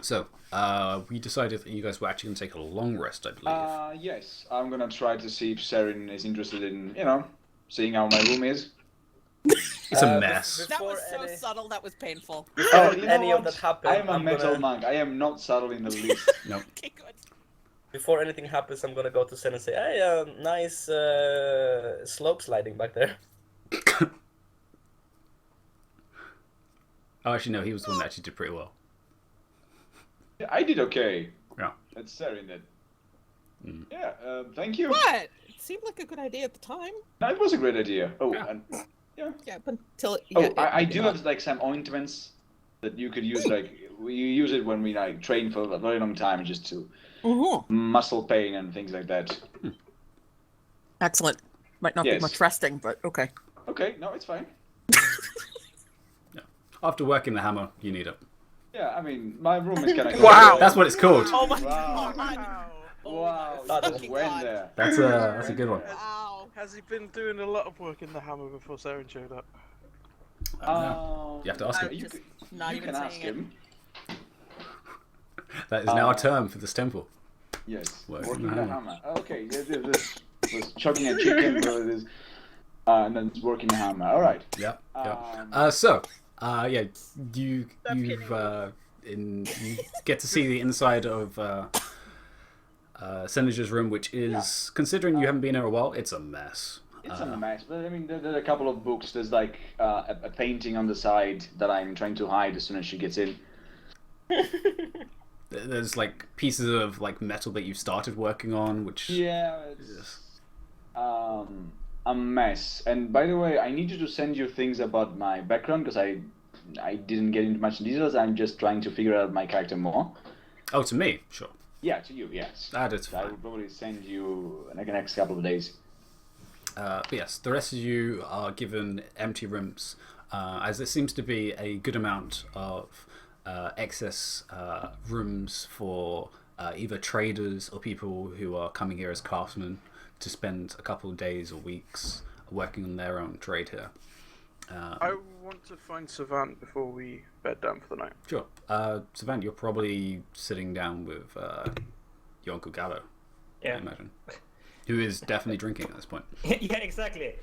So, we decided that you guys were actually going to take a long rest, I believe. Yes, I'm gonna try to see if Serin is interested in, seeing how my room is. It's a Bef mess. That was before so any subtle. That was painful. Oh, before you know any of that what? I happen, am a I'm metal gonna monk. I am not subtle in the least. Nope. Okay, good. before anything happens, I'm gonna go to Sen and say, "Hey, nice slope sliding back there." Oh, actually, no, he was the one that actually did pretty well. Yeah, I did okay. Yeah. That's Serin that. Mm. Yeah, thank you. What? It seemed like a good idea at the time. That was a great idea. Oh, Yeah. and yeah. Yeah, but until Oh, I do have like some ointments that you could use. Like we use it when we like train for a very long time, just to muscle pain and things like that. Excellent. Might not be Yes. much resting, but okay. Okay, no, it's fine. Yeah. After working the hammer, you need it. Yeah, I mean, my room is kind of. Wow. That's what it's called. Oh my Wow. god. Oh Wow, my just fucking went god. there. That's a good one. Wow. Has he been doing a lot of work in the hammer before Saren showed up? I don't know. You have to ask I'm him. just not You even can ask saying it. him. That is now a term for this temple. Yes, Working working the the hammer. hammer. Okay, yeah, this was chopping a chicken, so it is, and then it's working the hammer. All right. Yeah. Yeah. You get to see the inside of Senator's room, which is, considering you haven't been here a while, it's a mess. It's a mess, but I mean, there's a couple of books. There's like a painting on the side that I'm trying to hide as soon as she gets in. There's like pieces of like metal that you've started working on, which Yeah, it's a mess. And by the way, I need you to send you things about my background because I didn't get into much details. I'm just trying to figure out my character more. Oh, to me, sure. Yeah, to you, yes. That is I fine. will probably send you in like the next couple of days. But yes, the rest of you are given empty rooms, as there seems to be a good amount of excess rooms for either traders or people who are coming here as craftsmen to spend a couple of days or weeks working on their own trade here. I want to find Savant before we bed down for the night. Sure. Savant, you're probably sitting down with your Uncle Gallo, I Yeah. imagine, who is definitely drinking at this point. Yeah, exactly.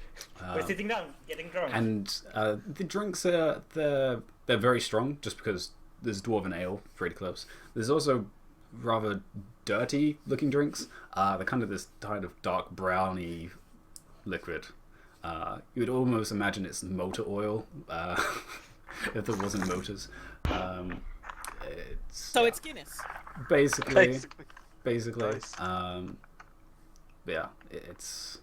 We're sitting down, getting drunk. And the drinks are they're very strong, just because there's dwarven ale pretty close. There's also rather dirty looking drinks. They're kind of this kind of dark browny liquid. You would almost imagine it's motor oil if there wasn't motors. So it's Guinness. Basically. Nice. Yeah, it's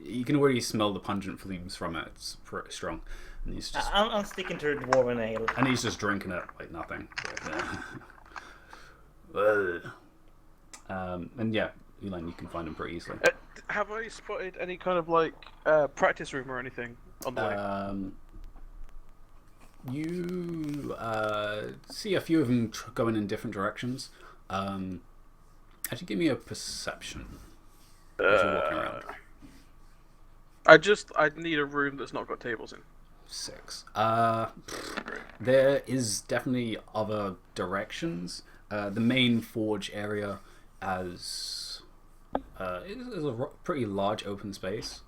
you can already smell the pungent fumes from it. It's pretty strong, and I'm sticking to the dwarven ale. he's just drinking it like nothing. Ugh. And yeah, Elaine, you can find him pretty easily. Have I spotted any kind of like practice room or anything on the way? You see a few of them going in different directions. Actually, give me a perception as you're walking around. I need a room that's not got tables in. 6. There is definitely other directions. The main forge area is a pretty large open space.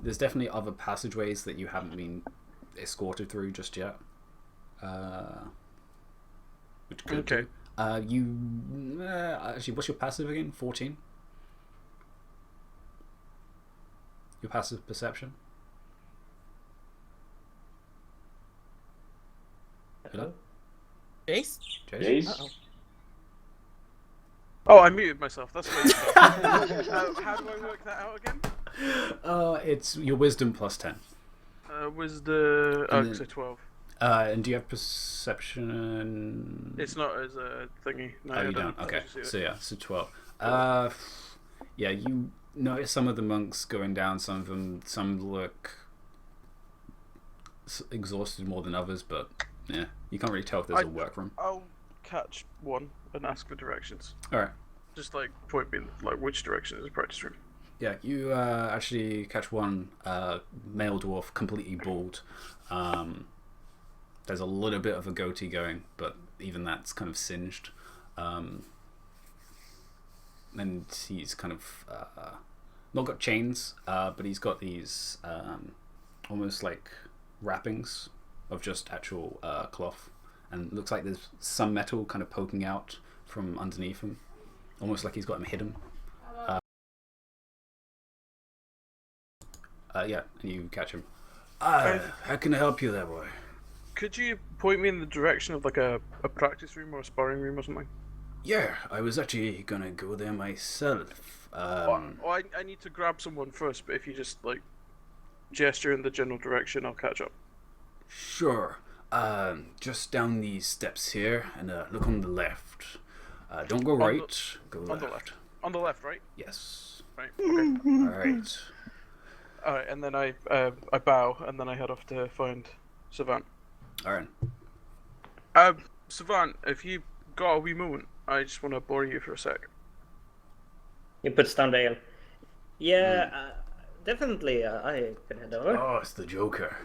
There's definitely other passageways that you haven't been escorted through just yet. Which could Okay. actually, what's your passive again? 14. Your passive perception. Hello? Jace? Jace? Jace? Oh, I muted myself. That's what how do I work that out again? It's your wisdom plus 10. Was the And then- so 12? And do you have perception? It's not as a thingy. No, Oh, I you don't. Okay, actually see so it. yeah, so 12. Yeah, you notice some of the monks going down. Some of them, some look exhausted more than others, but yeah, you can't really tell if there's a workroom. I'll catch one and ask for directions. All right. Just like point me in, like which direction is the practice room. Yeah, you actually catch one male dwarf, completely bald, There's a little bit of a goatee going, but even that's kind of singed. And he's kind of not got chains, but he's got these almost like wrappings of just actual cloth, and it looks like there's some metal kind of poking out from underneath him, almost like he's got him hidden. Yeah, and you catch him. How can I help you there, boy? Could you point me in the direction of like a practice room or a sparring room or something? Yeah, I was actually gonna go there myself. I need to grab someone first, but if you just like gesture in the general direction, I'll catch up. Sure. Just down these steps here, and look on the left. Don't go right. Go left. On the left. On the left, right? Yes. Right. Okay. All right. All right, and then I bow, and then I head off to find Savant. All right. Savant, if you got a wee moment, I just want to bore you for a sec. He puts down the ale. Yeah, definitely. I can head over. Oh, it's the Joker.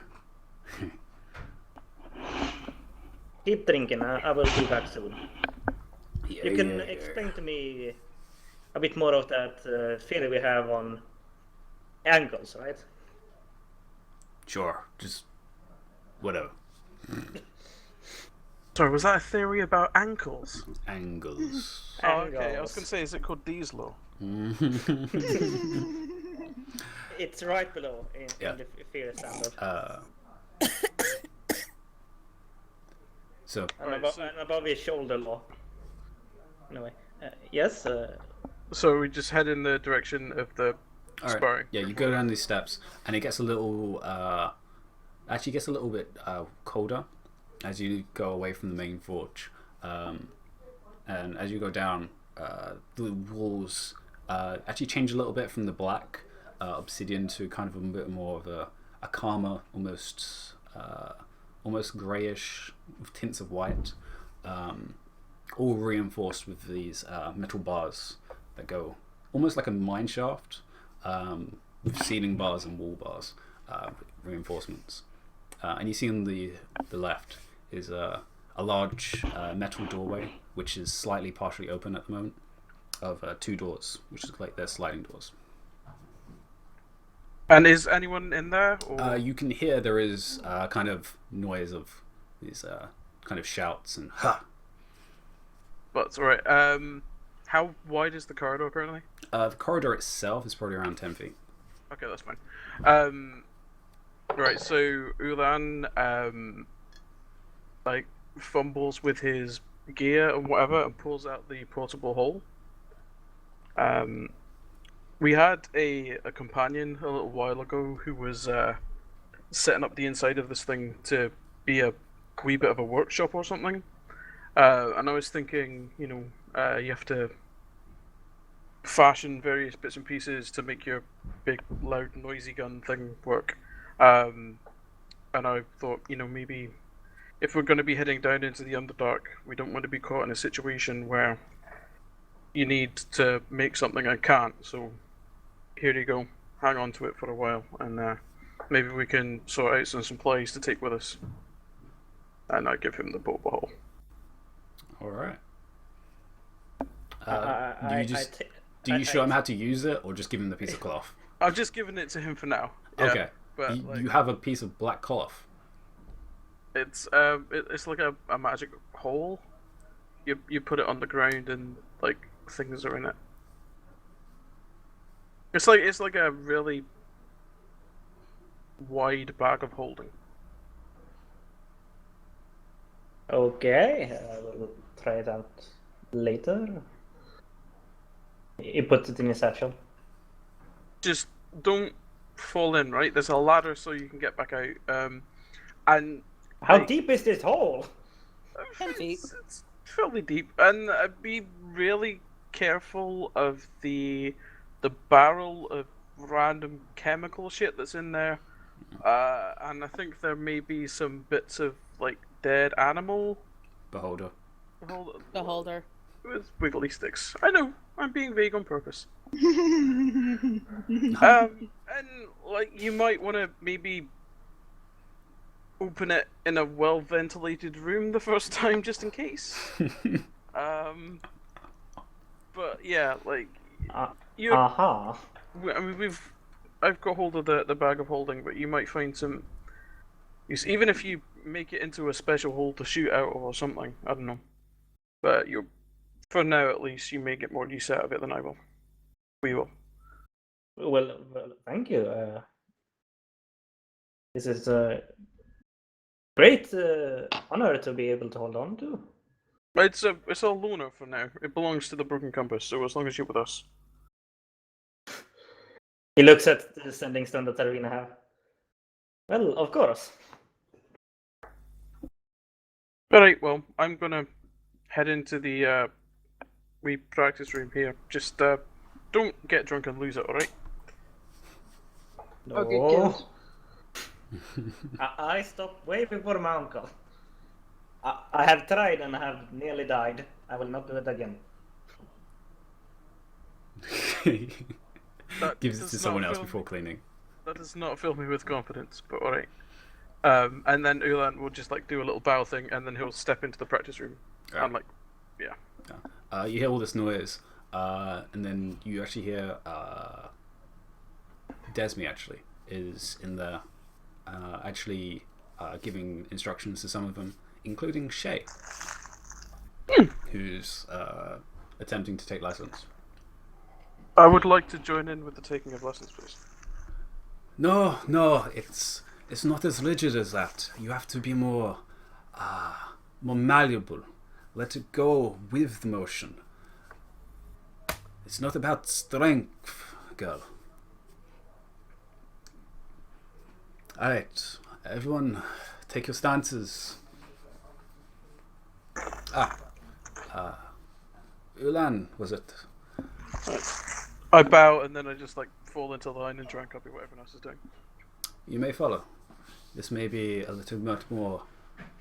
Keep drinking. I will be back soon. Yeah, You can yeah, explain to me a bit more of that theory we have on angles, right? Sure. Just whatever. Sorry, was that a theory about ankles? Angles. Oh, okay. I was Angles. going to say, is it called Dee's law? It's right below in Yeah. the theory standard. So And above his shoulder law. Anyway, yes. So we just head in the direction of the all right. sparring. Yeah, you go down these steps, and it gets a little. Actually, gets a little bit colder as you go away from the main forge, and as you go down, the walls actually change a little bit from the black obsidian to kind of a bit more of a calmer, almost grayish with tints of white, all reinforced with these metal bars that go almost like a mine shaft, with ceiling bars and wall bars, reinforcements. And you see on the left is a large metal doorway, which is slightly partially open at the moment, of two doors, which look like they're sliding doors. And is anyone in there? Or... You can hear there is kind of noise of these kind of shouts and ha. But alright. How wide is the corridor currently? The corridor itself is probably around 10 feet. Okay, that's fine. Right, so Ulan like fumbles with his gear and whatever and pulls out the portable hole. We had a companion a little while ago who was setting up the inside of this thing to be a wee bit of a workshop or something. And I was thinking, you have to fashion various bits and pieces to make your big, loud, noisy gun thing work. And I thought, maybe if we're going to be heading down into the Underdark, we don't want to be caught in a situation where you need to make something and can't. So here you go. Hang on to it for a while, and maybe we can sort out some supplies to take with us. And I give him the portable hole. All right. Do I you show him how to use it, or just give him the piece of cloth? I've just given it to him for now. Yeah, Okay. but You have a piece of black cloth. it's like a magic hole. You put it on the ground and like things are in it. It's like a really wide bag of holding. Okay, I will try it out later. He puts it in his satchel. Just don't fall in, right? There's a ladder so you can get back out. And How like, deep is this hole? 10 feet. It's fairly deep, and be really careful of the barrel of random chemical shit that's in there. And I think there may be some bits of like dead animal Beholder. The holder. with wiggly sticks. I know, I'm being vague on purpose. And like you might want to maybe open it in a well-ventilated room the first time, just in case. But yeah, like you. Aha. I mean, I've got hold of the bag of holding, but you might find some use, even if you make it into a special hole to shoot out of or something. I don't know, but for now at least, you may get more use out of it than I will. We will. Well, thank you. This is a great honor to be able to hold on to. It's a loner for now. It belongs to the Broken Compass, so as long as you're with us. He looks at the sending stone that Arena have. Well, of course. Alright, well, I'm gonna head into the wee practice room here. Just don't get drunk and lose it, alright? No. Okay, killed. I stopped way before my uncle. I have tried and I have nearly died. I will not do it again. Gives it does to not someone else fill before me- cleaning. That does not fill me with confidence, but alright. And then Ulan will just like do a little bow thing, and then he'll step into the practice room. Right. And like, yeah. You hear all this noise, and then you actually hear Desmi actually is in there, actually giving instructions to some of them, including Shay, who's attempting to take lessons. I would like to join in with the taking of lessons, please. No, it's not as rigid as that. You have to be more malleable. Let it go with the motion. It's not about strength, girl. Alright, everyone, take your stances. Ulan, was it? I bow, and then I just like fall into line and try and copy what everyone else is doing. You may follow. This may be a little bit more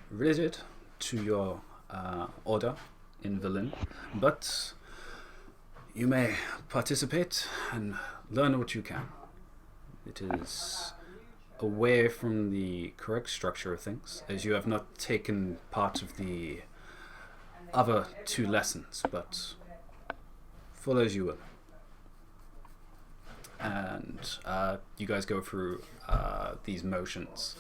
rigid to your order in Berlin, but you may participate and learn what you can. It is away from the correct structure of things, as you have not taken part of the other two lessons, but follow as you will. And you guys go through these motions,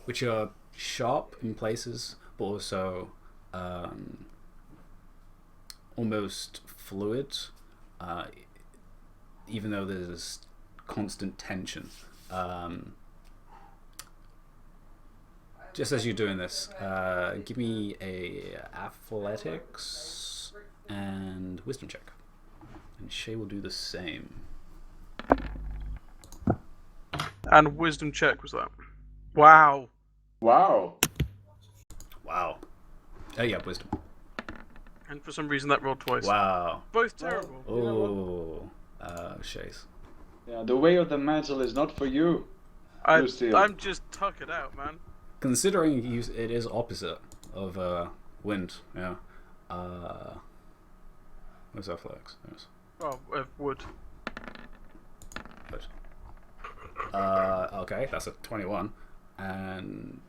which are sharp in places, but also almost fluid, even though there's constant tension. Just as you're doing this, give me a athletics and wisdom check, and Shay will do the same. And wisdom check was that. Wow. Wow. Wow. Oh yeah, wisdom. And for some reason that rolled twice. Wow. Both terrible. Shay's. Yeah, the way of the metal is not for you. Lucille. I'm just tuck it out, man. Considering it is opposite of wind, yeah. Where's athletics? Yes. Oh, wood. Good. Okay, that's a 21. And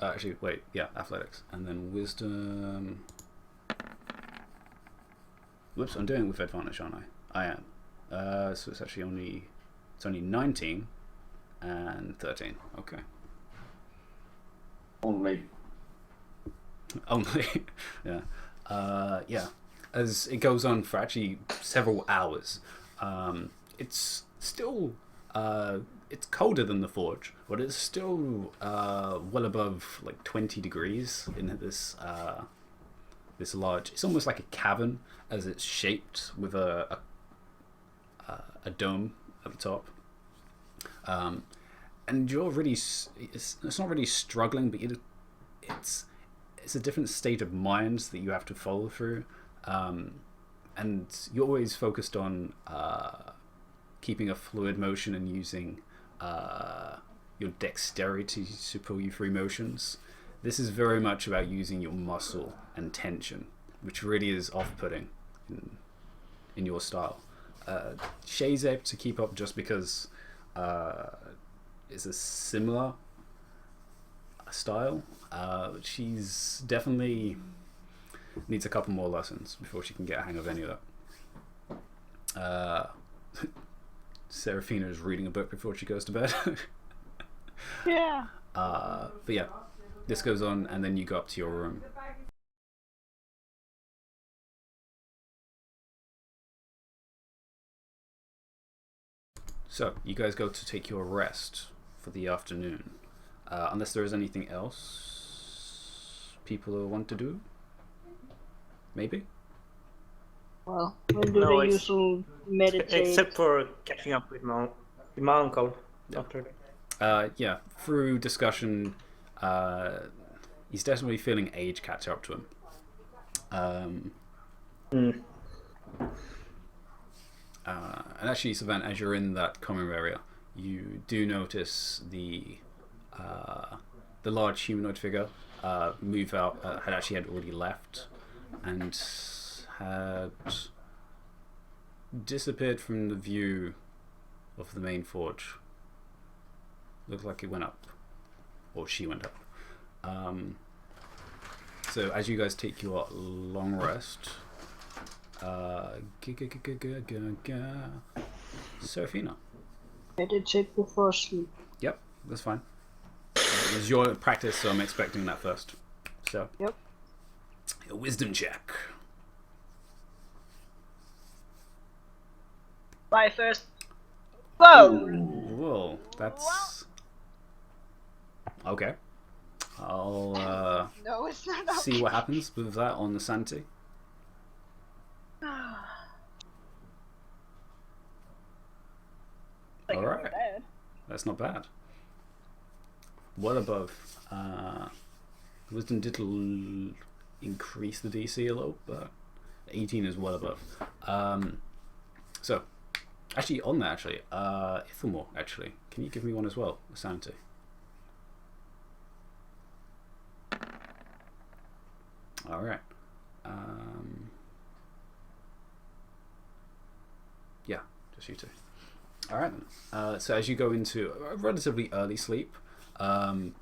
actually, wait, yeah, athletics, and then wisdom. Whoops, I'm doing it with advantage, aren't I? I am. So it's actually only 19 and 13. Okay. Only. Only, yeah. Yeah. As it goes on for actually several hours, it's still it's colder than the forge, but it's still well above like 20 degrees in this this large. It's almost like a cavern, as it's shaped with a dome at the top. And you're really it's not really struggling, but it's a different state of mind that you have to follow through, and you're always focused on keeping a fluid motion and using your dexterity to pull you through motions. This is very much about using your muscle and tension, which really is off-putting in your style. Shay's able to keep up just because it's a similar style. She's definitely needs a couple more lessons before she can get a hang of any of that. Seraphina is reading a book before she goes to bed. Yeah. But yeah, this goes on, and then you go up to your room. So you guys go to take your rest for the afternoon, unless there is anything else people want to do. Maybe. Well, we'll do No, the ex- usual meditate. Except for catching up with my uncle. After Yeah, through discussion, he's definitely feeling age catch up to him. And actually, Savant, as you're in that common room area, you do notice the large humanoid figure move out. Had already left, and had disappeared from the view of the main forge. Looked like it went up, or she went up. So as you guys take your long rest, Seraphina. Meditate before sleep. Yep, that's fine. It was your practice, so I'm expecting that first. So, Yep. a wisdom check. Bye first. Whoa! Whoa, that's okay. I'll No, it's not see what happens with that on the Santi. Like, All right, bad. that's not bad. Well above. Wisdom did increase the DC a little, but 18 is well above. So, actually, on that, Ithamore, actually, can you give me one as well, Sanity? All right. Yeah, just you two. All right. So as you go into a relatively early sleep,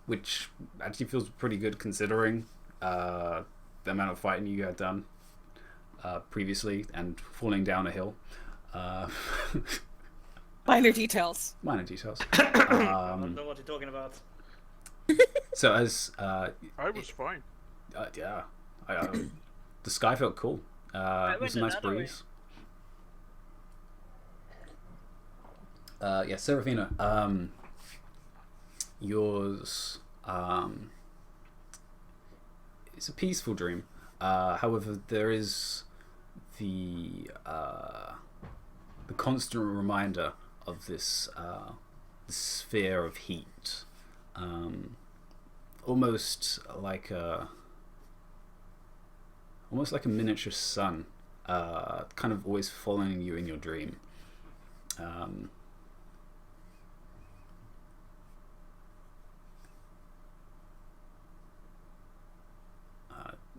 which actually feels pretty good considering the amount of fighting you had done previously and falling down a hill. Minor details. Minor details. I don't know what you're talking about. So as I was fine. yeah, the sky felt cool. It was a nice breeze. Yeah, Seraphina. Yours. It's a peaceful dream. However, there is the constant reminder of this sphere of heat, almost like a miniature sun, kind of always following you in your dream.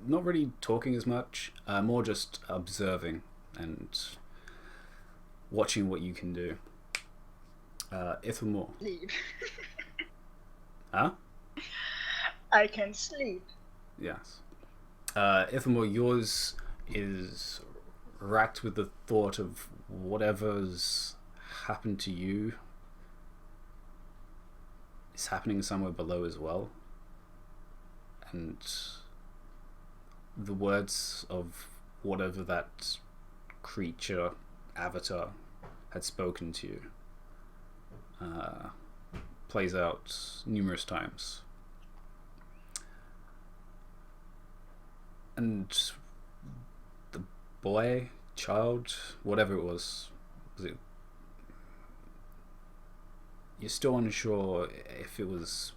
Not really talking as much, more just observing and watching what you can do. Ithamore. Sleep. Huh? I can sleep. Yes. Ithamore, yours is racked with the thought of whatever's happened to you is happening somewhere below as well. And the words of whatever that creature, avatar, had spoken to you plays out numerous times. And the boy, child, whatever it was it? You're still unsure if it was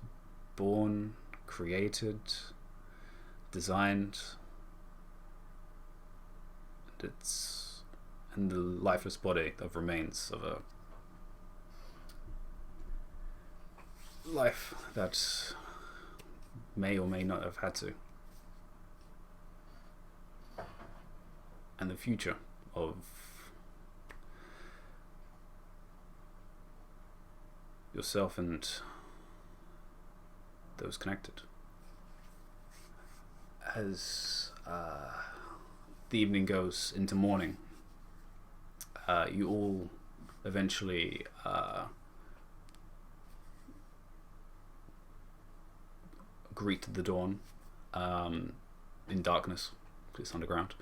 born, created, designed. And the lifeless body of remains of a life that may or may not have had to. And the future of yourself and those connected. As the evening goes into morning, you all eventually greet the dawn in darkness, because it's underground.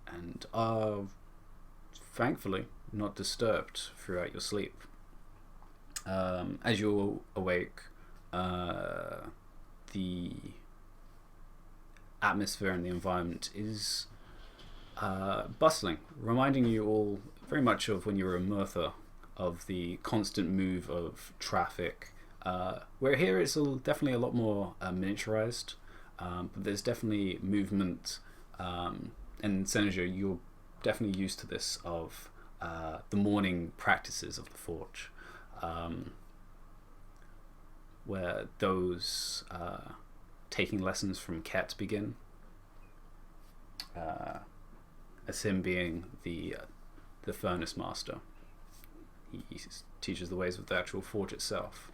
And are thankfully not disturbed throughout your sleep. As you awake, the atmosphere and the environment is bustling, reminding you all very much of when you were in Merthyr, of the constant move of traffic. Where here it's definitely a lot more miniaturized, but there's definitely movement. And Seneca, you're definitely used to this, of the morning practices of the Forge, where those taking lessons from Ket begin, as him being the furnace master. He teaches the ways of the actual forge itself,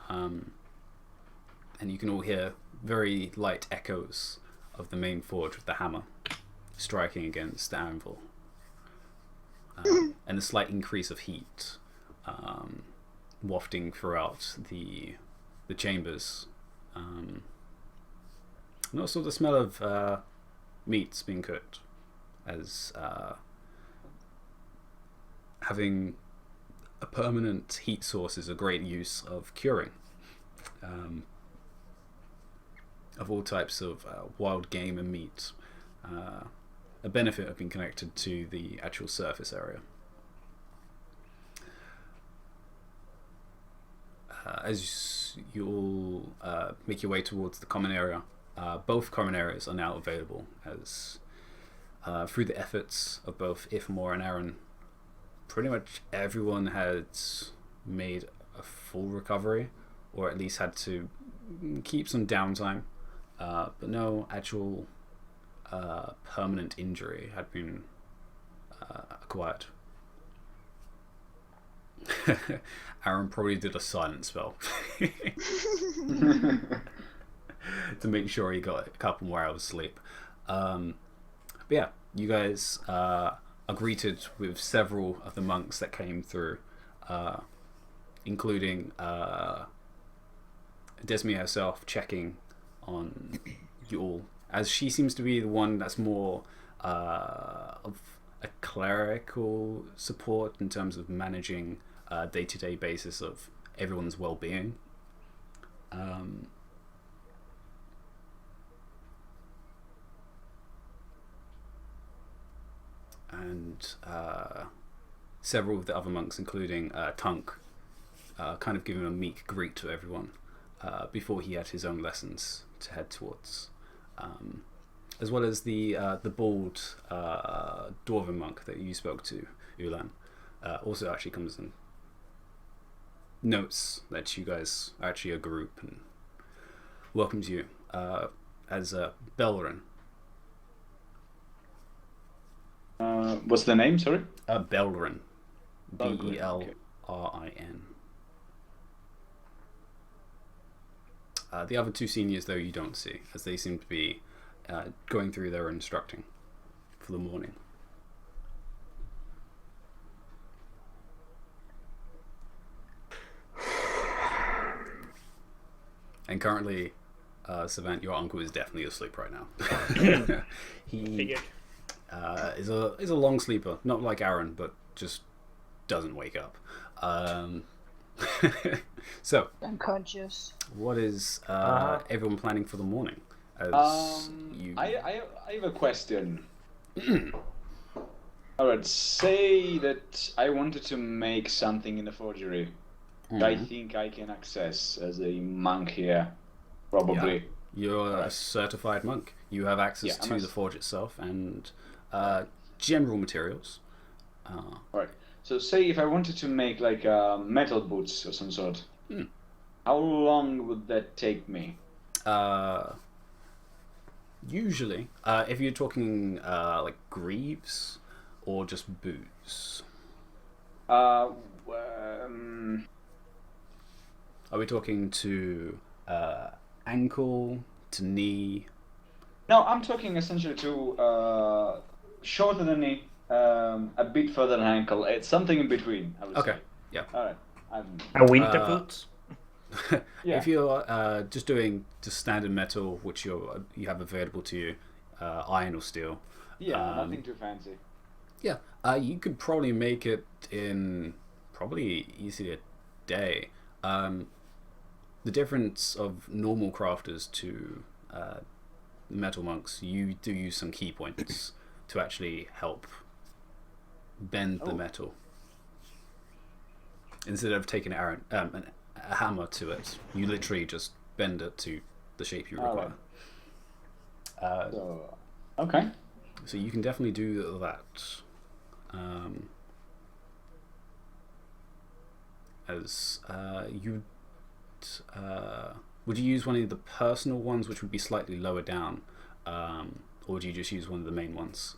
and you can all hear very light echoes of the main forge with the hammer striking against the anvil, and a slight increase of heat wafting throughout the chambers, and also the smell of meats being cooked, as having a permanent heat source is a great use of curing of all types of wild game and meat. A benefit of being connected to the actual surface area. As you all make your way towards the common area, both common areas are now available, as through the efforts of both Ithamore and Aaron, pretty much everyone had made a full recovery, or at least had to keep some downtime, but no actual permanent injury had been acquired. Aaron probably did a silent spell to make sure he got a couple more hours sleep. But yeah, you guys are greeted with several of the monks that came through, including Desmia herself checking on you all, as she seems to be the one that's more of a clerical support in terms of managing day-to-day basis of everyone's well-being. And several of the other monks, including Tunk, kind of giving a meek greet to everyone before he had his own lessons to head towards. As well as the bald dwarven monk that you spoke to, Ulan, also actually comes in, notes that you guys are actually a group, and welcomes you as Belrin. What's the name? Sorry. Belrin. Belrin, Belrin. The other two seniors, though, you don't see, as they seem to be going through their instructing for the morning. And currently, Savant, your uncle is definitely asleep right now. He is a long sleeper, not like Aaron, but just doesn't wake up. So, Unconscious. what is everyone planning for the morning? I have a question. Alright, say that I wanted to make something in the forgery. I think I can access as a monk here, probably. Yeah. You're a certified monk. You have access to I'm the forge itself and general materials. Right. So say if I wanted to make like metal boots or some sort, how long would that take me? Usually, if you're talking like greaves or just boots. Uh, um, Are we talking to ankle, to knee? no, I'm talking essentially to shorter than knee, a bit further than ankle. It's something in between, I would Okay, say. yeah. All right. I'm, A winter Uh, boot. Yeah. If you're just doing just standard metal, which you have available to you, iron or steel, yeah, nothing too fancy. yeah, you could probably make it in probably easily a day. The difference of normal crafters to metal monks, you do use some key points to actually help bend the Oh. metal. Instead of taking a hammer to it, you literally just bend it to the shape you All require. So, okay. So you can definitely do that. As you would you use one of the personal ones, which would be slightly lower down, or would you just use one of the main ones?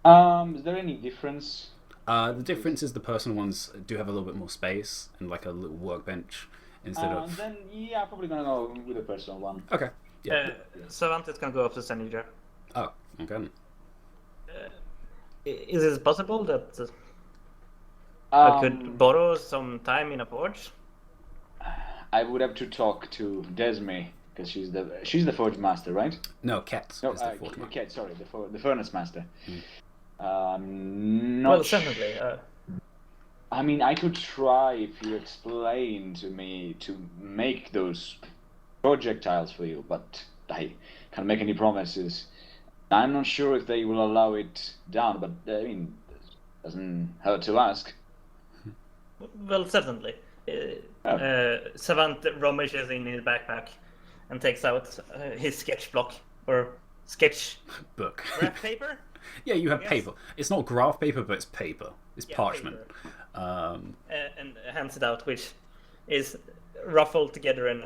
Is there any difference? The difference is the personal ones do have a little bit more space and like a little workbench instead of. Then yeah, probably gonna go with the personal one. Okay. Yeah. Savantis can go up to Senator. Oh. Okay. Is it possible that I could borrow some time in a forge? I would have to talk to Desme because she's the forge master, right? No, Cat No, is the forge master. Ket, sorry, the furnace master. Well, certainly. I mean, I could try if you explain to me to make those projectiles for you, but I can't make any promises. I'm not sure if they will allow it down, but I mean, doesn't hurt to ask. Well, certainly. Savant rummages in his backpack and takes out his sketch block or sketch Book. graph paper. Yeah, you have Yes. paper. It's not graph paper, but it's paper. It's Yeah, parchment. paper. And hands it out, which is ruffled together and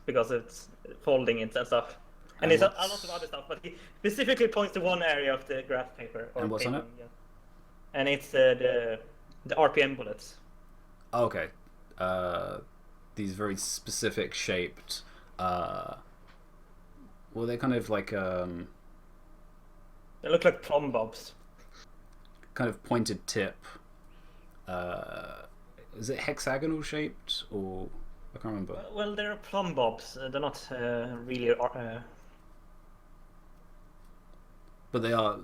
because it's folding it and stuff. And it's a lot of other stuff, but he specifically points to one area of the graph paper. Or And what's on paper, it? yeah. And it's the RPM bullets. Okay. These very specific shaped. Well, they're kind of like They look like plumb bobs. kind of pointed tip. Is it hexagonal shaped or I can't remember. Well, they're plumb bobs. They're not really. But they are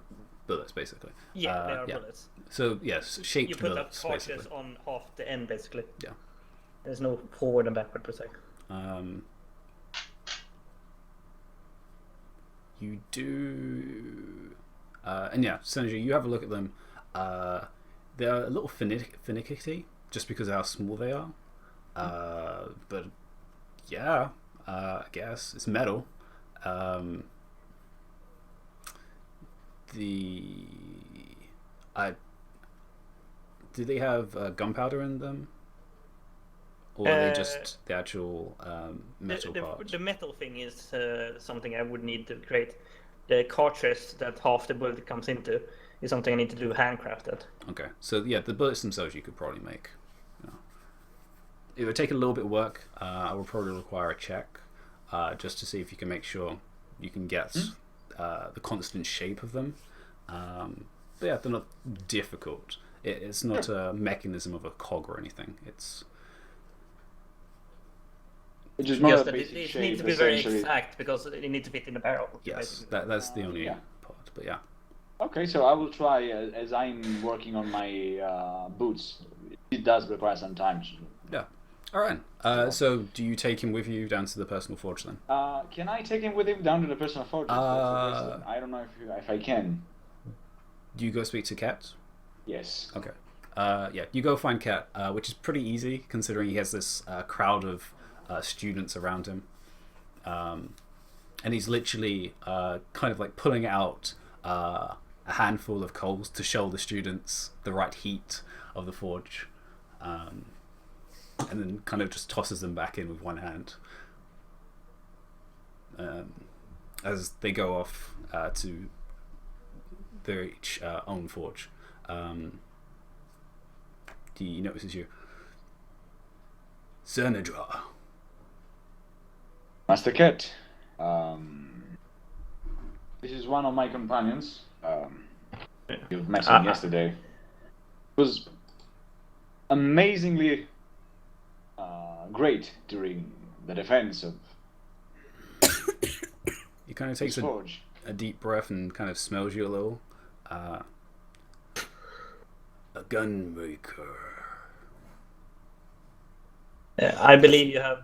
bullets basically. Yeah, they are bullets. So yes, shaped You put up bullets torches basically. on half the end, basically. Yeah. There's no forward and backward per se. You do, and yeah, Senator, you have a look at them. They're a little finicky just because of how small they are. But yeah, I guess it's metal. Do they have gunpowder in them? Or are they just the actual metal part? The metal thing is something I would need to create. The cartridge that half the bullet comes into is something I need to do handcrafted. Okay, so yeah, the bullets themselves you could probably make. It would take a little bit of work. I will probably require a check just to see if you can make sure you can get the constant shape of them. But yeah, they're not difficult. It's not a mechanism of a cog or anything. It's just more Just a that basic it shape, needs to be very essentially. exact because it needs to fit in the barrel. yes, basically. that's the only yeah. part. But yeah, Okay, so I will try as I'm working on my boots. It does require some time. yeah. All right. So do you take him with you down to the personal forge then? Can I take him with him down to the personal forge? I don't know if I can. Do you go speak to Cat? Yes. Okay. Yeah, you go find Cat, which is pretty easy considering he has this crowd of students around him. And he's literally kind of like pulling out a handful of coals to show the students the right heat of the forge. And then kind of just tosses them back in with one hand. As they go off to their each own forge. he notices you. Senadra. Master Cat. This is one of my companions. You met him yesterday. It was amazingly great during the defense of He kind of his takes forge. a deep breath and kind of smells you a little. A gunmaker. I believe you have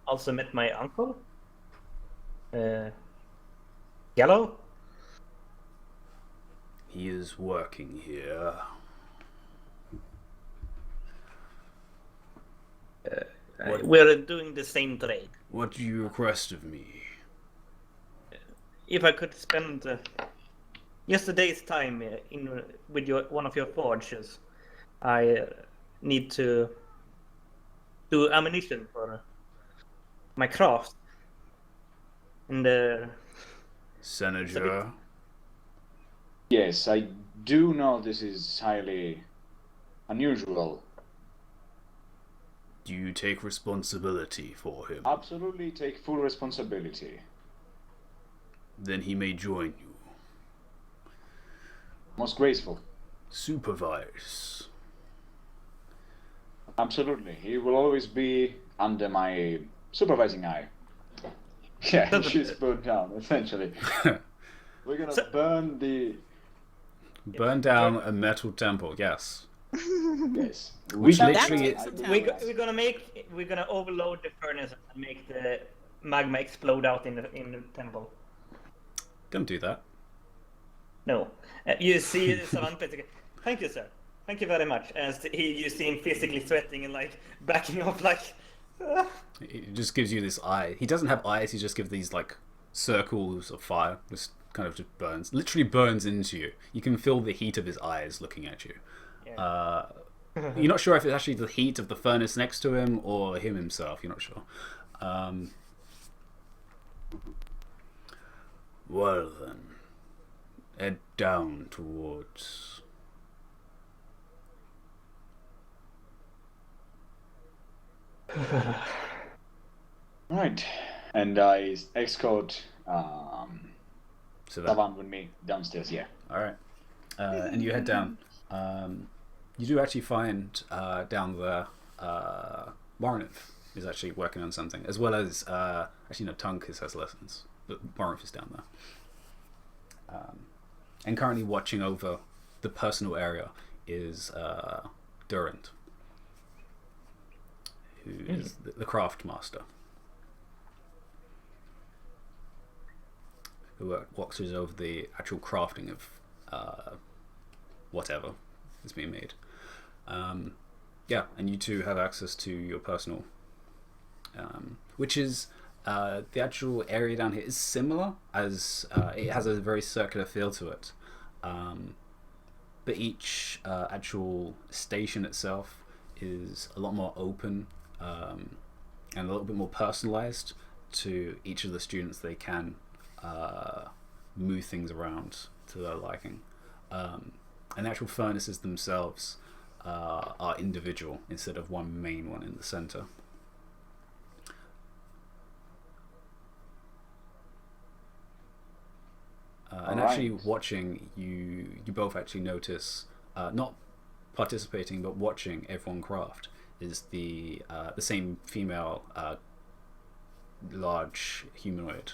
also met my uncle, Yellow. He is working here. We're doing the same trade. What do you request of me? If I could spend yesterday's time with one of your forges, I need to do ammunition for my craft. And Senator. Yes, I do know this is highly unusual. Do you take responsibility for him? Absolutely take full responsibility. Then he may join you. Most graceful. Supervise. Absolutely. He will always be under my supervising eye. Yeah, she's put down, essentially. We're gonna Burn down a metal temple, yes. Yes. Which got literally- That takes some we're gonna overload the furnace and make the magma explode out in the temple. Don't do that. No, you see Savant basically. Thank you, sir. Thank you very much. As you see him physically sweating and like backing off, like. He just gives you this eye. He doesn't have eyes, he just gives these like circles of fire. Just kind of just burns. Literally burns into you. You can feel the heat of his eyes looking at you. Yeah. You're not sure if it's actually the heat of the furnace next to him or him himself. You're not sure. Well then, head down towards... Right. And I escort So that, Savan with me downstairs, yeah. alright. And you head down. You do actually find down there Warrenth is actually working on something, as well as actually no, Tunkus has lessons, but Warrenth is down there. And currently watching over the personal area is Durant, who is the craft master, who watches over the actual crafting of whatever is being made. Yeah, and you two have access to your personal, which is the actual area down here is similar, as it has a very circular feel to it, but each actual station itself is a lot more open and a little bit more personalized to each of the students. They can move things around to their liking, and the actual furnaces themselves are individual instead of one main one in the center. And actually watching, you both actually notice, not participating but watching everyone craft, is the same female large humanoid.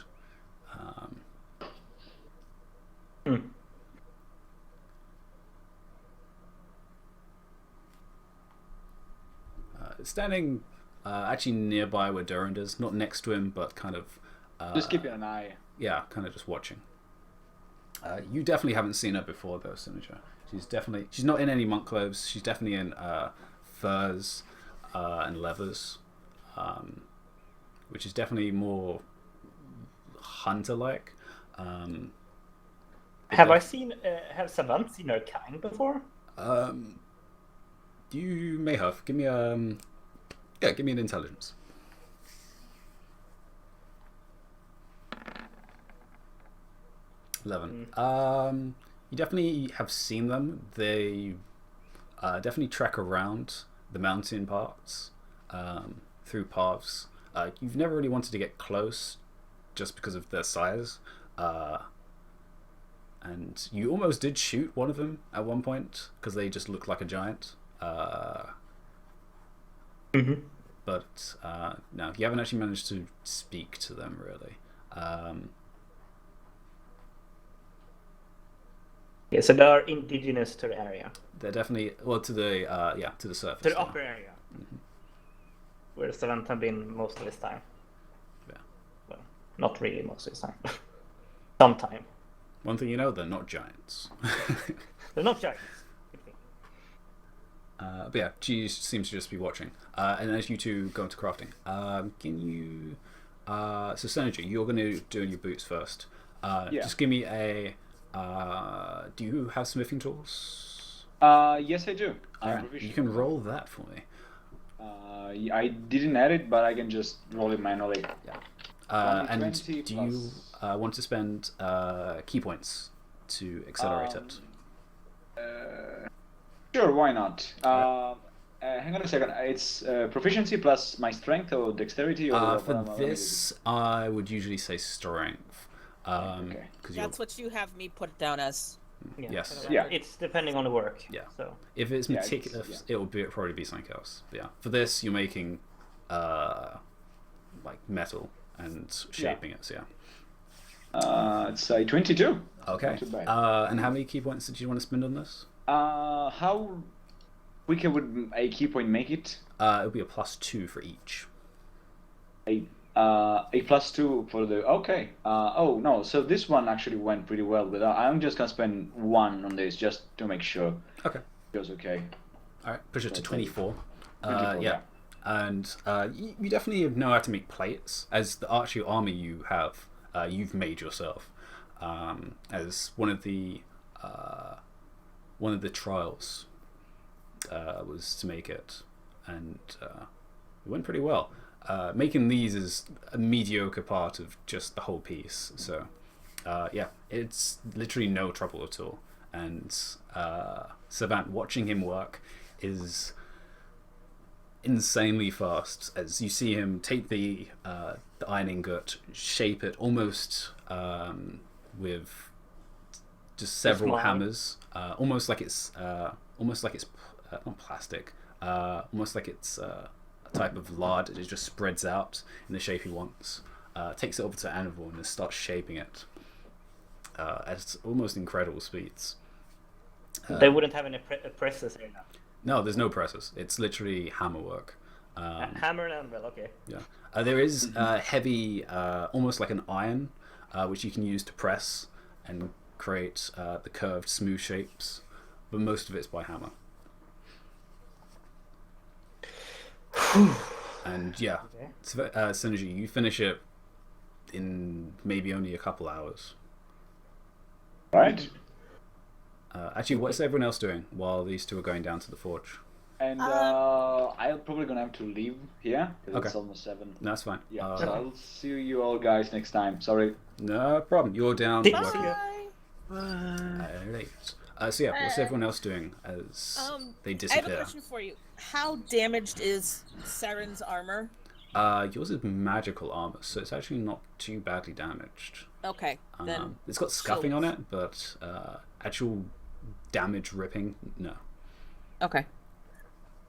Standing actually nearby where Durand is, not next to him, but kind of Just keeping an eye. yeah, kind of just watching. You definitely haven't seen her before though, Sinaja. She's not in any monk clothes. She's definitely in furs and leathers, which is definitely more hunter-like. Have Savant seen her kind before? You may have. Give me give me an intelligence. 11. You definitely have seen them. They definitely trek around the mountain parts, through paths. You've never really wanted to get close just because of their size. And you almost did shoot one of them at one point because they just looked like a giant. But no, you haven't actually managed to speak to them really. Yeah, so they are indigenous to the area. They're definitely to the to the surface. To the upper area. Where the have been most of this time. Yeah. Well, not really most of this time. Sometime. One thing you know, they're not giants. They're not giants. But yeah, she seems to just be watching. And as you two go into crafting, can you... so Synergy, you're going to do your boots first. Just give me a... do you have smithing tools? Yes, I do. You can roll that for me. I didn't add it, but I can just roll it manually. Yeah. And do you want to spend key points to accelerate it? Sure, why not? Hang on a second. It's proficiency plus my strength or dexterity? Or For this, I would usually say strength. Okay. That's what you have me put down as. Yeah. Yes. Yeah. It's depending on the work. Yeah. So If it's meticulous, it'll probably be something else. Yeah. For this, you're making like metal and shaping it. So yeah. It's a 22. Okay. Not too bad. And how many key points did you want to spend on this? How quick would a key point make it? It'll be a +2 for each. A +2 for the... Okay. Oh, no. So this one actually went pretty well. But I'm just going to spend 1 on this just to make sure. Okay. It goes okay. All right. Push it to 24. 24, yeah. And you definitely know how to make plates. As the archery army you have, you've made yourself. As one of the trials was to make it, and it went pretty well. Making these is a mediocre part of just the whole piece, so yeah, it's literally no trouble at all. And Savant, watching him work is insanely fast as you see him take the iron ingot, shape it almost with just several hammers, almost like it's not plastic, almost like it's a type of lard. It just spreads out in the shape he wants. Takes it over to Anvil and just starts shaping it at almost incredible speeds. they wouldn't have any presses here now. No, there's no presses. It's literally hammer work. Hammer and anvil, okay. Yeah. There is heavy, almost like an iron, which you can use to press and create the curved, smooth shapes, but most of it's by hammer. And yeah, Synergy, you finish it in maybe only a couple hours. Right. Actually, what's everyone else doing while these two are going down to the forge? And I'm probably going to have to leave here because Okay. it's almost 7. No, that's fine. Yeah, so I'll see you all guys next time. Sorry. No problem. You're down. Bye. working. Bye. Late. So yeah, what's everyone else doing as they I have a disappear? question for you. How damaged is Saren's armor? Yours is magical armor, so it's actually not too badly damaged. Okay, then. It's got scuffing on it, but actual damage ripping, no. Okay.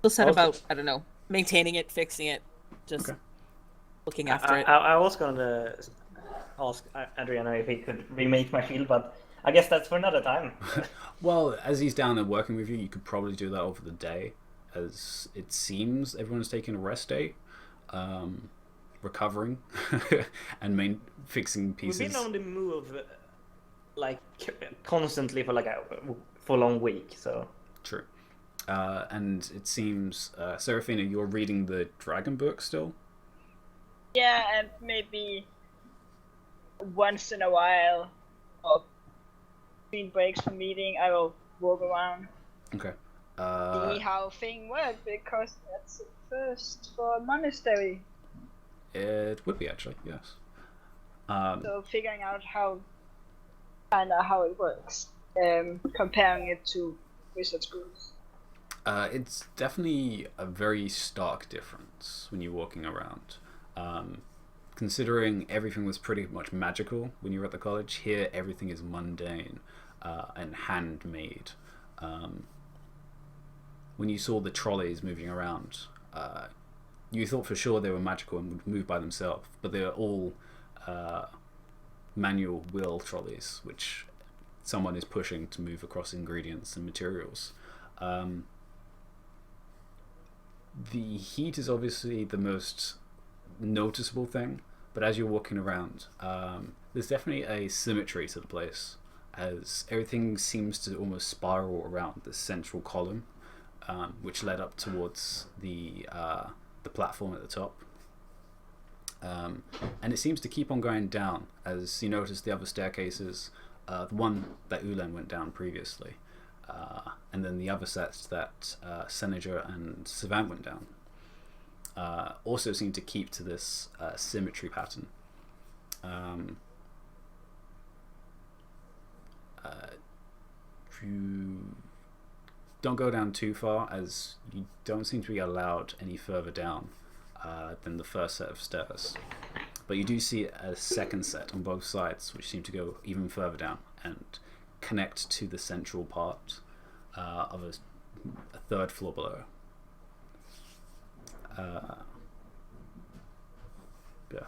We'll set Also- about, I don't know, maintaining it, fixing it, just Okay. looking after it. I was gonna ask Adriano if he could remake my shield, but I guess that's for another time. Well, as he's down and working with you, you could probably do that over the day, as it seems everyone's taking a rest day, recovering and fixing pieces. We've been on the move, like constantly for like for a long week, so. True. And it seems, Seraphina, you're reading the Dragon Book still? Yeah, and maybe once in a while, or between breaks from meeting, I will walk around, Okay. see how things work, because that's the first for a monastery. It would be, actually, yes. So figuring out how it works, comparing it to wizard schools. It's definitely a very stark difference when you're walking around. Considering everything was pretty much magical when you were at the college, here everything is mundane and handmade. When you saw the trolleys moving around, you thought for sure they were magical and would move by themselves, but they are all manual wheel trolleys, which someone is pushing to move across ingredients and materials. The heat is obviously the most noticeable thing, but as you're walking around, there's definitely a symmetry to the place, as everything seems to almost spiral around the central column, which led up towards the platform at the top. And it seems to keep on going down, as you notice the other staircases, the one that Ulan went down previously, and then the other sets that Seneca and Savant went down, also seem to keep to this symmetry pattern. You don't go down too far, as you don't seem to be allowed any further down than the first set of stairs. But you do see a second set on both sides, which seem to go even further down and connect to the central part of a third floor below. Yeah,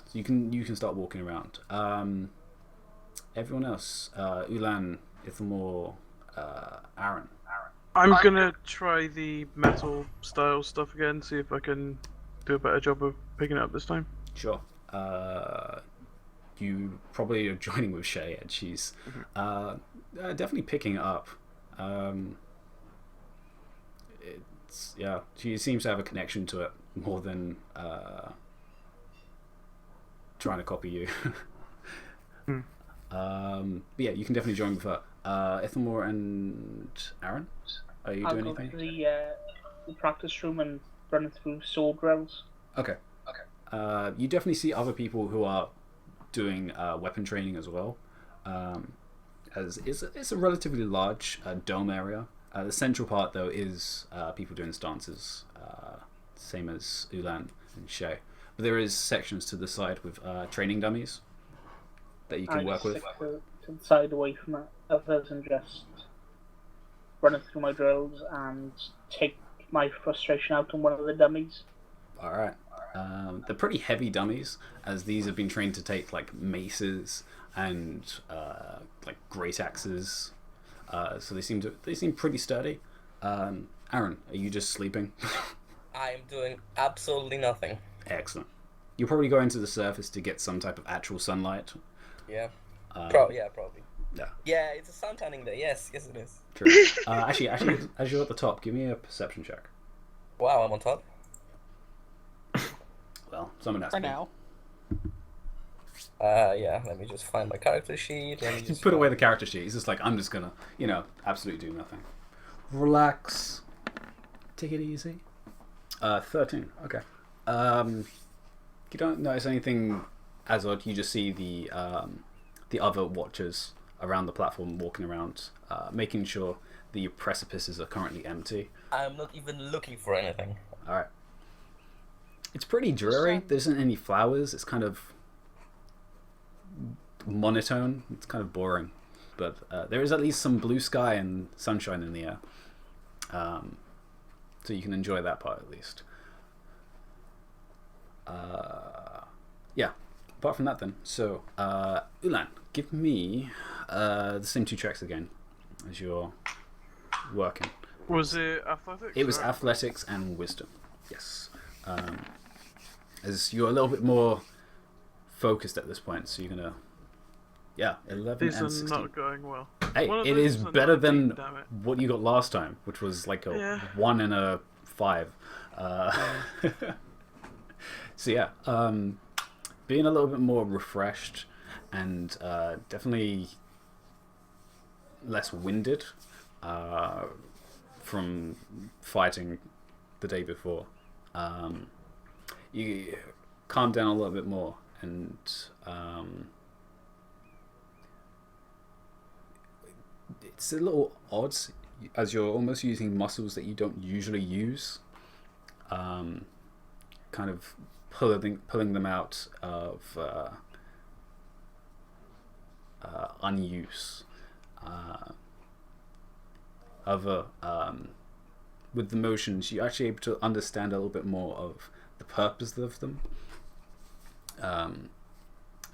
so you can start walking around. Everyone else, Ulan, Ithamor, Aaron. I'm gonna try the metal style stuff again, see if I can do a better job of picking it up this time. Sure. You probably are joining with Shay, and she's definitely picking it up. She seems to have a connection to it more than trying to copy you. But yeah, you can definitely join with her. Ithamor and Aaron, are you doing anything? I'll go to the practice room and run through sword drills. Okay. You definitely see other people who are doing weapon training as well. As it's a relatively large dome area. The central part, though, is people doing stances, same as Ulan and Shay. But there is sections to the side with training dummies that you can work with. To the side away from that, others, and just running through my drills and take my frustration out on one of the dummies. All right. They're pretty heavy dummies, as these have been trained to take like maces and like great axes. So they seem pretty sturdy. Aaron, are you just sleeping? I'm doing absolutely nothing. Excellent. You'll probably go into the surface to get some type of actual sunlight. Yeah. Probably. Yeah. Yeah, it's a sun tanning day. Yes, it is. True. Actually, as you're at the top, give me a perception check. Wow, I'm on top. Well, someone has For to. now. Yeah, let me just find my character sheet. Let me just Put away the character sheet. He's just like, I'm just gonna, absolutely do nothing. Relax. Take it easy. 13. Okay. You don't notice anything as odd. You just see the other watchers around the platform walking around, making sure the precipices are currently empty. I'm not even looking for anything. All right. It's pretty dreary. There isn't any flowers. It's kind of monotone. It's kind of boring, but there is at least some blue sky and sunshine in the air, so you can enjoy that part at least. Yeah. Apart from that, then, so Ulan, give me the same 2 checks again as you're working. Was it athletics? It was athletics and wisdom. Yes. As you're a little bit more focused at this point, so you're gonna, 11 These and are 16. not going well. Hey, One of it those is are better 19, than damn it. what you got last time, which was like a 1 and a 5. So yeah, being a little bit more refreshed and definitely less winded from fighting the day before. You calm down a little bit more, and it's a little odd. as you're almost using muscles that you don't usually use, kind of pulling them out of unuse. With the motions, you're actually able to understand a little bit more of the purpose of them,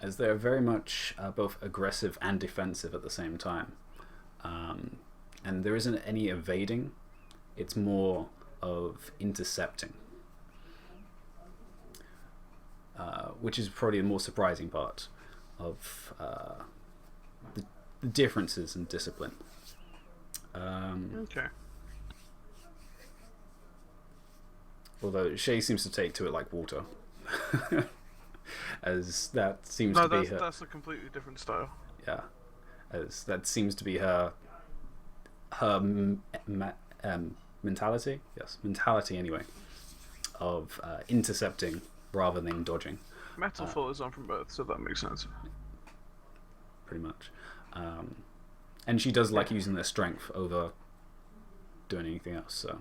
as they're very much both aggressive and defensive at the same time. And there isn't any evading, it's more of intercepting, which is probably the more surprising part of the differences in discipline. Okay. Although Shay seems to take to it like water, as that seems to be her. That's a completely different style. Yeah, as that seems to be her mentality. Yes, mentality anyway, of intercepting rather than dodging. Metalful is on from birth, so that makes sense. Pretty much, and she does like using their strength over doing anything else. So,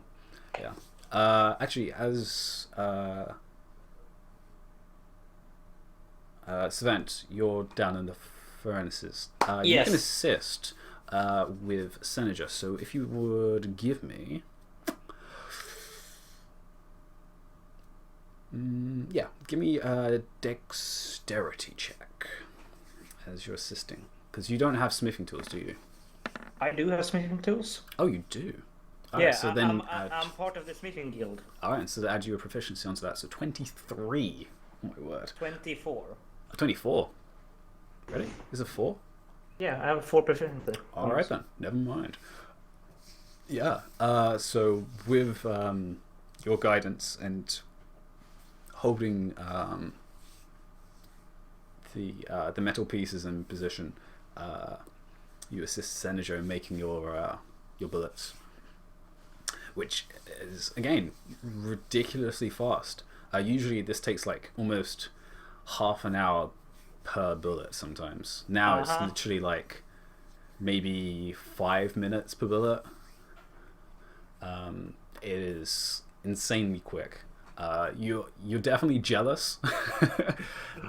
yeah. Actually, as Savant, you're down in the furnaces. You Yes. can assist with Senator. So if you would give me, give me a dexterity check as you're assisting, because you don't have smithing tools, do you? I do have smithing tools. Oh, you do. All Yeah, right, so then I'm part of the smithing guild. all right, so add your proficiency onto that. So 23. Oh my word. 24. 24. Ready? Is it 4? Yeah, I have 4 proficiency. All right then. Never mind. Yeah. So with your guidance and holding the metal pieces in position, you assist Senejo in making your bullets, which is again ridiculously fast. Usually this takes like almost half an hour per bullet sometimes. Now it's literally like maybe 5 minutes per bullet. It is insanely quick. You're definitely jealous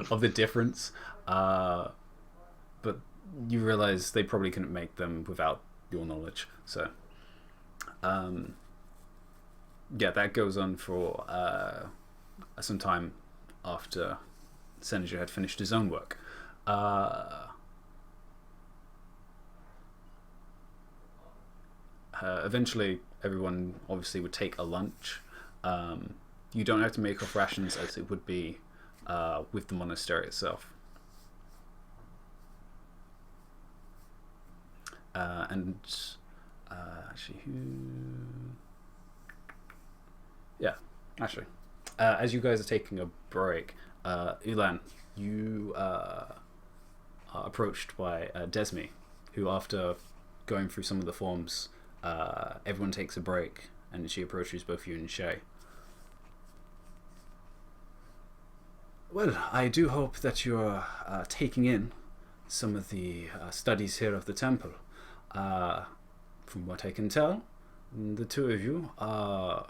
of the difference, but you realize they probably couldn't make them without your knowledge. So yeah, that goes on for some time after Senator had finished his own work. Eventually, everyone obviously would take a lunch. You don't have to make off rations as it would be with the monastery itself. Actually, as you guys are taking a break, Ulan, you are approached by Desmi, who, after going through some of the forms, everyone takes a break, and she approaches both you and Shay. Well, I do hope that you're taking in some of the studies here of the temple. From what I can tell, the two of you are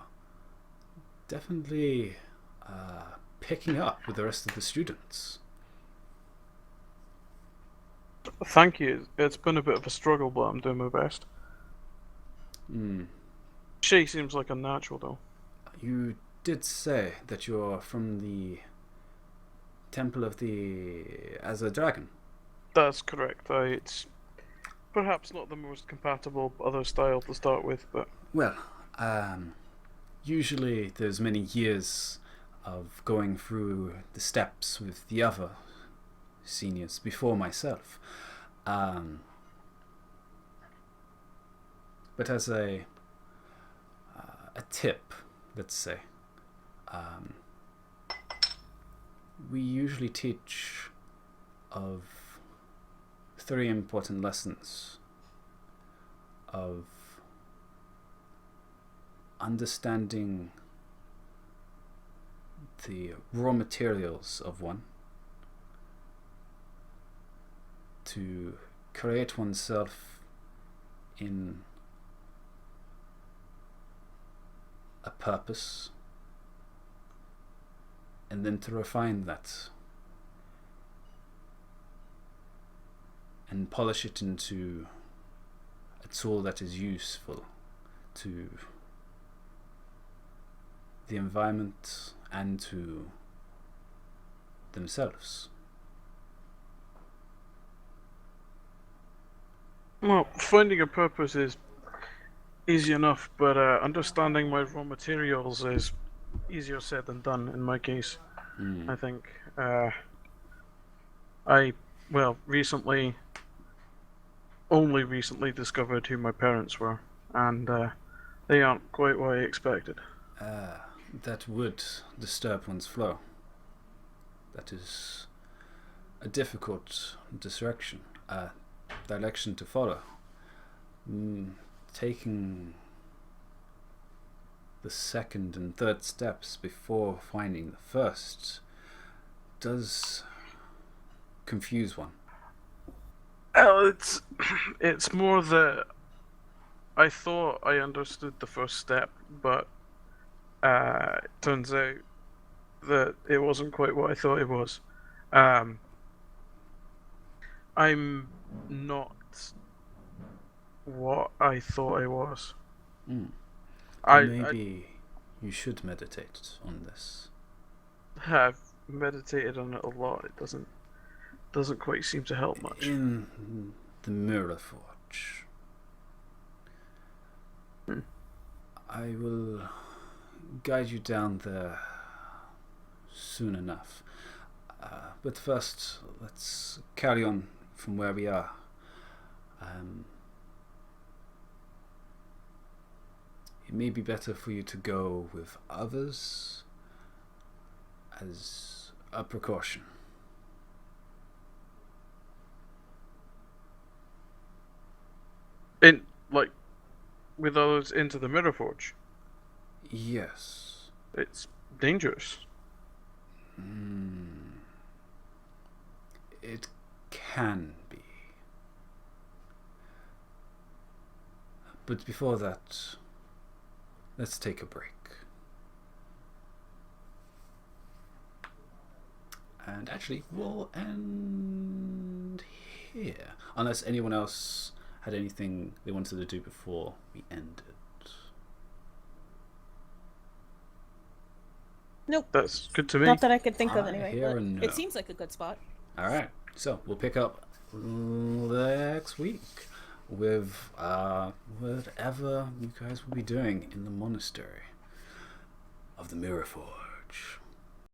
definitely picking up with the rest of the students. Thank you. It's been a bit of a struggle, but I'm doing my best. She seems like a natural, though. You did say that you're from the Temple of the as a Dragon. That's correct. It's perhaps not the most compatible other style to start with, but Well, usually there's many years of going through the steps with the other seniors before myself. But as a tip, let's say, we usually teach of 3 important lessons of understanding the raw materials of one, to create oneself in a purpose, and then to refine that and polish it into a tool that is useful to the environment and to themselves. Well, finding a purpose is easy enough, but understanding my raw materials is easier said than done in my case. I think. Only recently discovered who my parents were, and they aren't quite what I expected. That would disturb one's flow. That is a difficult direction to follow. Taking the second and third steps before finding the first does confuse one. Oh, it's more that I thought I understood the first step, but it turns out that it wasn't quite what I thought it was. I'm not what I thought I was. Maybe you should meditate on this. I've meditated on it a lot. It doesn't quite seem to help much. In the Mirror Forge, I will guide you down there soon enough. But first, let's carry on from where we are. It may be better for you to go with others as a precaution. With others into the Mirror Forge. Yes. It's dangerous. It can be. But before that, let's take a break. And actually, we'll end here. Unless anyone else had anything they wanted to do before we ended. Nope. That's good to me. Not that I could think of I anyway. hear But a no. it seems like a good spot. Alright, so we'll pick up next week with whatever you guys will be doing in the monastery of the Mirror Forge.